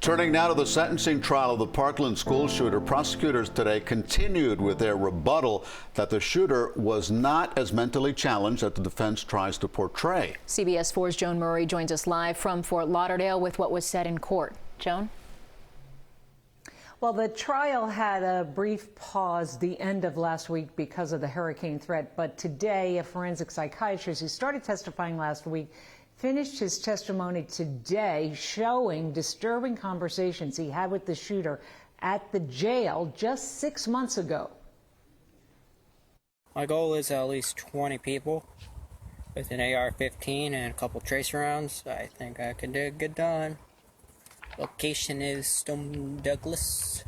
Turning now to the sentencing trial of the Parkland school shooter, prosecutors today continued with their rebuttal that the shooter was not as mentally challenged as the defense tries to portray. CBS 4's Joan Murray joins us live from Fort Lauderdale with what was said in court. Joan? Well, the trial had a brief pause the end of last week because of the hurricane threat, but today a forensic psychiatrist who started testifying last week finished his testimony today, showing disturbing conversations he had with the shooter at the jail just 6 months ago. My goal is at least 20 people with an AR-15 and a couple tracer rounds. I think I can do a good done. Location is Stone Douglas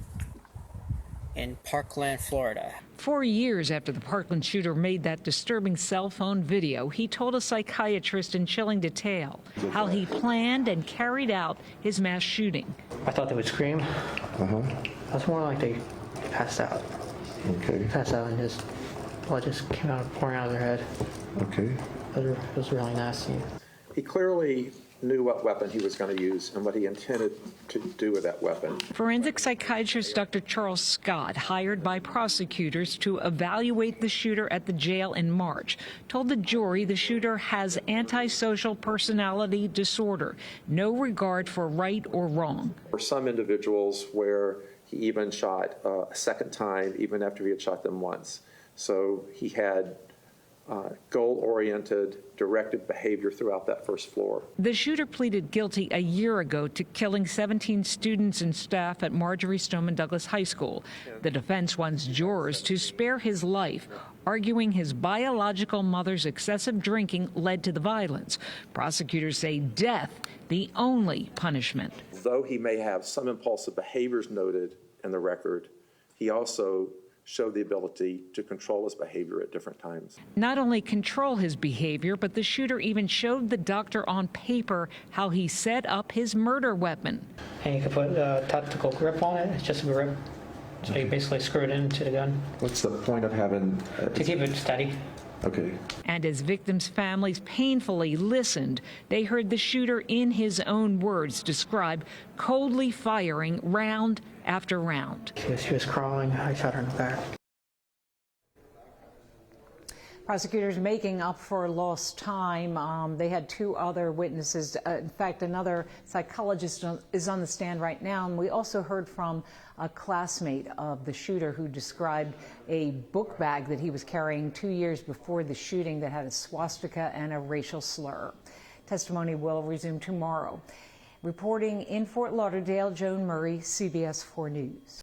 in Parkland, Florida. 4 years after the Parkland shooter made that disturbing cell phone video, he told a psychiatrist in chilling detail how he planned and carried out his mass shooting. I thought they would scream. That's more like they passed out. Okay. Passed out and just blood just came out, pouring out of their head. Okay. It was really nasty. He clearly knew what weapon he was going to use and what he intended to do with that weapon. Forensic psychiatrist Dr. Charles Scott, hired by prosecutors to evaluate the shooter at the jail in March, told the jury the shooter has antisocial personality disorder, no regard for right or wrong. For some individuals where he even shot a second time, even after he had shot them once. So he had goal-oriented, directed behavior throughout that first floor. The shooter pleaded guilty a year ago to killing 17 students and staff at Marjorie Stoneman Douglas High School. The defense wants jurors to spare his life, arguing his biological mother's excessive drinking led to the violence. Prosecutors say death the only punishment. Though he may have some impulsive behaviors noted in the record, he also showed the ability to control his behavior at different times. Not only control his behavior, but the shooter even showed the doctor on paper how he set up his murder weapon. And you can put a tactical grip on it. It's just a grip. So you basically screw it into the gun. What's the point of having... to keep it steady. Okay. And as victims' families painfully listened, they heard the shooter, in his own words, describe coldly firing round after round. She was crawling. I shot her in the back. Prosecutors making up for lost time. They had two other witnesses. In fact, another psychologist is on the stand right now. And we also heard from a classmate of the shooter who described a book bag that he was carrying 2 years before the shooting that had a swastika and a racial slur. Testimony will resume tomorrow. Reporting in Fort Lauderdale, Joan Murray, CBS 4 News.